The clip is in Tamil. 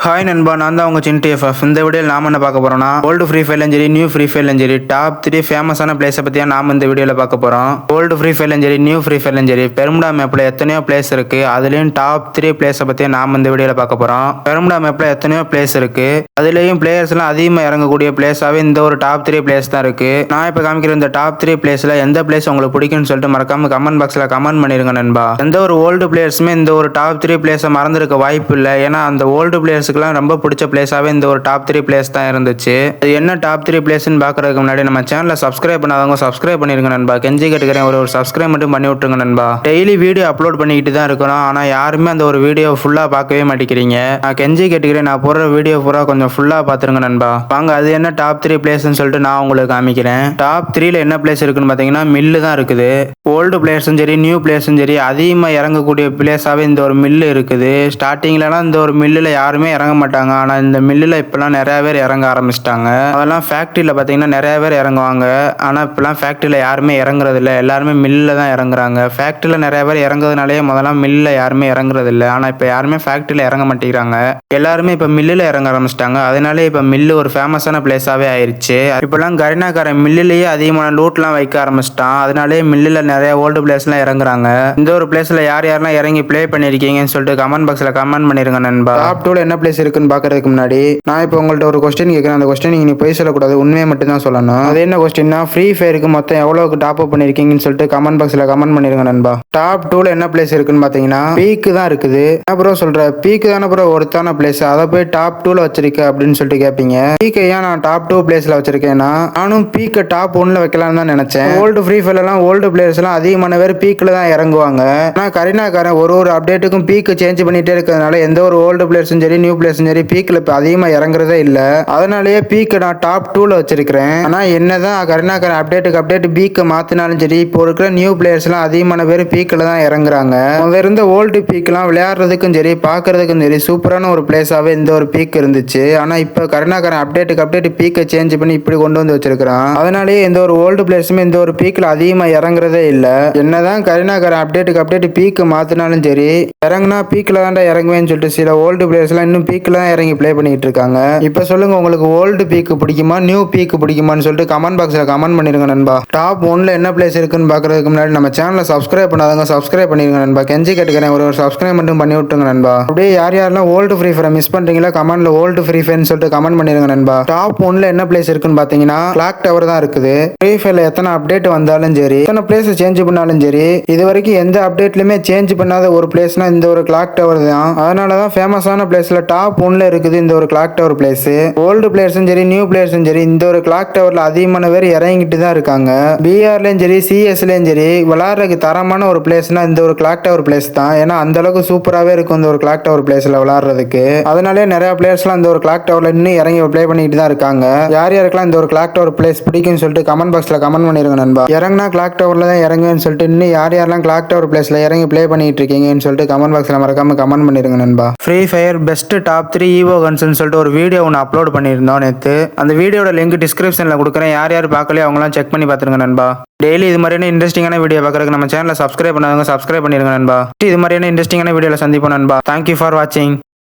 ஹாய் நண்பா, நான் தான் உங்கள் சின்டி எஃப்எஃப். இந்த வீடியோவில் நாம் என்ன பார்க்க போகிறோம்னா, ஓல்டு ஃப்ரீ ஃபயர்லையும் சரி நியூ ஃப்ரீ ஃபயர்லையும் சரி டாப் 3 ஃபேமஸான பிளேஸை பற்றியா நாம் இந்த வீடியோவில் பார்க்க போகிறோம். ஓல்டு ஃப்ரீ ஃபயர்லையும் சரி நியூ ஃப்ரீ ஃபயர்லையும் சரி பெர்முடா மேப்பில் எத்தனையோ பிளேஸ் இருக்குது. அதுலேயும் டாப் 3 பிளேஸை பற்றியா நாம் இந்த வீடியோவில் பார்க்க போகிறோம். பெர்முடா மேப்பில் எத்தனையோ பிளேஸ் இருக்குது. அதுலேயும் பிளேயர்ஸ்லாம் அதிகமாக இறங்கக்கூடிய பிளேஸாகவே இந்த ஒரு டாப் 3 பிளேஸ் தான் இருக்குது. நான் இப்போ காமிக்கிற இந்த டாப் 3 பிளேஸில் எந்த பிளேஸ் உங்களுக்கு பிடிக்கும்னு சொல்லிட்டு மறக்காம கமெண்ட் பாக்ஸில் கமெண்ட் பண்ணிருங்க நண்பா. எந்த ஒரு ஓல்டு பிளேயர்ஸுமே இந்த ஒரு டாப் 3 பிளேஸை மறந்துருக்க வாய்ப்பு இல்லை. ஏன்னா அந்த ஓல்டு பிளேயர்ஸுக்குலாம் ரொம்ப பிடிச்ச பிளேஸாவே இந்த ஒரு டாப் 3 பிளேஸ் தான் இருந்துச்சு. அது என்ன டாப் 3 பிளேஸ்னு பார்க்கறதுக்கு முன்னாடி நம்ம சேனலை சப்ஸ்கிரைப் பண்ணாதவங்க சப்ஸ்கிரைப் பண்ணிருங்க நண்பா. கெஞ்சி கேட்டுக்கிறேன், ஒரு சப்ஸ்கிரைப் மட்டும் பண்ணி விட்டுருங்க நண்பா. டெய்லி வீடியோ அப்லோட் பண்ணிக்கிட்டு தான் இருக்கணும், ஆனால் யாருமே அந்த ஒரு வீடியோ ஃபுல்லாக பார்க்கவே மாட்டேங்கிறீங்க. நான் கெஞ்சி கேட்டுக்கிறேன், நான் போடுற வீடியோ பூரா கொஞ்சம் ஃபுல்லாக பார்த்துருங்க நண்பா. வாங்க அது என்ன டாப் 3 பிளேஸ்ன்னு சொல்லிட்டு நான் உங்களுக்கு காமிக்கிறேன். டாப் 3ல என்ன பிளேஸ் இருக்குன்னு பார்த்தீங்கன்னா மில்லு தான் இருக்குது. ஓல்டு பிளேயர்ஸும் சரி நியூ பிளேயர்ஸும் சரி அதிகமாக இறங்கக்கூடிய பிளேஸாகவே இந்த ஒரு மில்லு இருக்குது. ஸ்டார்டிங்லலாம் இந்த ஒரு மில்லில் யாருமே இறங்க மாட்டாங்க, ஆனால் இந்த மில்லில் இப்போலாம் நிறையா பேர் இறங்க ஆரம்பிச்சிட்டாங்க. அதெல்லாம் ஃபேக்ட்ரியில் பார்த்தீங்கன்னா நிறையா பேர் இறங்குவாங்க, ஆனால் இப்போலாம் ஃபேக்ட்ரியில் யாருமே இறங்குறதில்ல, எல்லாருமே மில்லில் தான் இறங்குறாங்க. ஃபேக்ட்ரியில் நிறையா பேர் இறங்குறதுனாலே முதல்லாம் மில்லில் யாருமே இறங்குறதில்ல, ஆனால் இப்போ யாருமே ஃபேக்ட்ரியில் இறங்க மாட்டேங்கிறாங்க. எல்லாருமே இப்போ மில்லில் இறங்க ஆரம்பிச்சிட்டாங்க. அதனாலே இப்போ மில்லு ஒரு ஃபேமஸான பிளேஸாகவே ஆயிடுச்சு. இப்போலாம் கரினாக்காரன் மில்லிலேயே அதிகமான லூட்லாம் வைக்க ஆரம்பிச்சிட்டான். அதனாலே மில்லில் நிறைய ஓல்டு பிளேஸ்லாம் இறங்குறாங்க. இந்த ஒரு பிளேஸில் யார் யாரெல்லாம் இறங்கி ப்ளே பண்ணியிருக்கீங்கன்னு சொல்லிட்டு கமெண்ட் பாக்ஸில் கமெண்ட் பண்ணிருங்க நண்பா. டாப் 2ல என்ன பிளேஸ் இருக்குன்னு பார்க்கறதுக்கு முன்னாடி நான் இப்போ உங்கள்கிட்ட ஒரு கொஸ்டின் கேட்குறேன். அந்த கொஸ்டின் நீ போய் சொல்லக்கூடாது, உண்மையை மட்டும் தான் சொல்லணும். அது என்ன கொஸ்டின்னா, ஃப்ரீ ஃபயருக்கு மொத்தம் எவ்வளோக்கு டாப் அப் பண்ணியிருக்கீங்கன்னு சொல்லிட்டு கமெண்ட் பாக்ஸில் கமெண்ட் பண்ணிருங்க நண்பா. டாப் 2ல என்ன பிளேஸ் இருக்குன்னு பார்த்தீங்கன்னா பீக்கு தான் இருக்குது. ப்ரோ சொல்ற பீக்கு தானே ப்ரோ ஒருத்தான பிளேஸ், அதை போய் டாப் 2ல வச்சிருக்க அப்படின்னு சொல்லிட்டு கேட்பீங்க. பீக்கை ஏன் நான் டாப் 2 பிளேஸ்ல வச்சிருக்கேன்னா, நானும் பீக்கை டாப் 1ல வைக்கலாம்னு தான் நினைச்சேன். ஓல்டு ஃப்ரீ ஃபயர்லாம் ஓல்டு பிளேயர்ஸ் எல்லாம் அதிகமான பேர் பீக்கில் தான் இறங்குவாங்க. ஆனால் கரினாக்காரன் ஒரு அப்டேட்டுக்கும் பீக்கு சேஞ்ச் பண்ணிட்டே இருக்கிறதுனால எந்த ஒரு ஓல்டு பிளேயர்ஸும் சரி நியூ பிளேயர்ஸும் சரி பீக்கில் இப்போ அதிகமாக இறங்குறதே இல்லை. அதனாலேயே பீக்கை நான் டாப் 2ல வச்சிருக்கிறேன். ஆனால் என்னதான் கரினாக்காரன் அப்டேட் பீக்கை மாற்றினாலும் சரி இப்போ இருக்கிற நியூ பிளேயர்ஸ்லாம் அதிகமான பேர் பீக்கில் தான் இறங்குறாங்க. முதல்ல இருந்த ஓல்டு பீக்கெலாம் விளையாடுறதுக்கும் சரி பார்க்கறதுக்கும் சரி சூப்பரான ஒரு பிளேஸாகவே இந்த ஒரு பீக் இருந்துச்சு. ஆனால் இப்போ கரினாக்காரன் அப்டேட் பீக்கை சேஞ்ச் பண்ணி இப்படி கொண்டு வந்து வச்சிருக்கிறான். அதனாலேயே எந்த ஒரு ஓல்டு பிளேயர்ஸுமே இந்த ஒரு பீக்கில் அதிகமாக இறங்குறதே இல்லை. என்னதான் கரினாக்காரன் அப்டேட் பீக்கை மாற்றினாலும் சரி இறங்குனா பீக்கில் தான்டா இறங்குவேன்னு சொல்லிட்டு சில ஓல்டு பிளேயர்ஸ்லாம் இன்னும் பீக்கில் தான் இறங்கி ப்ளே பண்ணிட்டு இருக்காங்க. இப்போ சொல்லுங்க, உங்களுக்கு ஓல்டு பீக்கு பிடிக்குமா நியூ பீக்கு பிடிக்குமான்னு சொல்லிட்டு கமெண்ட் பாக்ஸில் கமெண்ட் பண்ணிருங்க நண்பா. டாப் 1ல என்ன பிளேஸ் இருக்குன்னு பார்க்கறதுக்கு முன்னாடி நம்ம சேனலை சப்ஸ்கிரைப் பண்ணாதவங்க சப்ஸ்கிரைப் பண்ணிருங்க நண்பா. கெஞ்சி கேட்டுக்கிறேன், ஒரு சப்ஸ்கிரைப் மட்டும் பண்ணி விட்டுருங்க நண்பா. அப்படியே யாரெல்லாம் ஓல்டு ஃப்ரீ ஃபயர் மிஸ் பண்றீங்களா கமெண்ட்ல ஓல்டு ஃப்ரீ ஃபயர்னு சொல்லிட்டு கமெண்ட் பண்ணிருங்க நண்பா. டாப் 1ல என்ன பிளேஸ் இருக்குன்னு பார்த்தீங்கன்னா கிளாக் டவர் தான் இருக்குது. ஃப்ரீ ஃபயர்ல எத்தனை அப்டேட் வந்தாலும் சரி எத்தனை பிளேஸ் சேஞ்ச் பண்ணாலும் சரி இது வரைக்கும் எந்த அப்டேட்லயுமே சேஞ்ச் பண்ணாத ஒரு பிளேஸ்னா இந்த ஒரு கிளாக் டவர் தான். அதனால தான் ஃபேமஸான பிளேஸ்ல டாப் 1ல இருக்குது இந்த ஒரு கிளாக் டவர் பிளேஸ். ஓல்டு பிளேயர்ஸும் சரி நியூ பிளேயர்ஸும் சரி இந்த ஒரு கிளாக் டவர்ல அதிகமான பேர் இறங்கிட்டு தான் இருக்காங்க. பிஆர்லயும் சரி சிஎஸ்லயும் சரி விளையாடுறதுக்கு தரமான ஒரு பிளேஸ்னா இந்த ஒரு கிளாக் டவர் பிளேஸ் தான். ஏன்னா அந்த அளவுக்கு சூப்பராகவே இருக்கும் இந்த ஒரு கிளாக் டவர் பிளேஸ்ல விளையாடுறதுக்கு. அதனாலே நிறைய பிளேயர்ஸ்லாம் இந்த ஒரு கிளாக் டவர்ல இன்னும் இறங்கி ப்ளே பண்ணிட்டு தான் இருக்காங்க. யார் யாருக்கெல்லாம் இந்த ஒரு கிளாக் டவர் பிளேஸ் பிடிக்கும்னு சொல்லிட்டு கமெண்ட் பாக்ஸ்ல கமெண்ட் பண்ணிருங்க நண்பா. இறங்கினா கிளாக் டவர்ல தான் இறங்குவேன்னு சொல்லிட்டு இன்னும் யார் யாரெல்லாம் கிளாக் டவர் பிளேஸ்ல இறங்கி ப்ளே பண்ணிட்டு இருக்கீங்கன்னு சொல்லிட்டு கமெண்ட் பாக்ஸ்ல மறக்காம கமெண்ட் பண்ணிருங்க நண்பா. ஃப்ரீ ஃபயர் பெஸ்ட் டாப் 3 ஈவோ கன்ஸ்னு சொல்லிட்டு ஒரு வீடியோ ஒன்று அப்லோட் பண்ணியிருந்தோம் நேற்று. அந்த வீடியோட லிங்க் டிஸ்கிரிப்ஷனில் கொடுக்குறேன். யார் யார் பார்க்கலையோ அவங்களாம் செக் பண்ணி பார்த்துருங்க நண்பா. டெய்லி இது மாதிரியான இன்ட்ரெஸ்டிங்கான வீடியோ பார்க்கறதுக்கு நம்ம சேனலை சப்ஸ்கிரைப் பண்ணாதவங்க சப்ஸ்கிரைப் பண்ணிருங்க நண்பா. இது மாதிரியான இன்ட்ரெஸ்டிங்கான வீடியோவில் சந்திப்போம் நண்பா. தேங்க்யூ ஃபார் வாட்சிங்.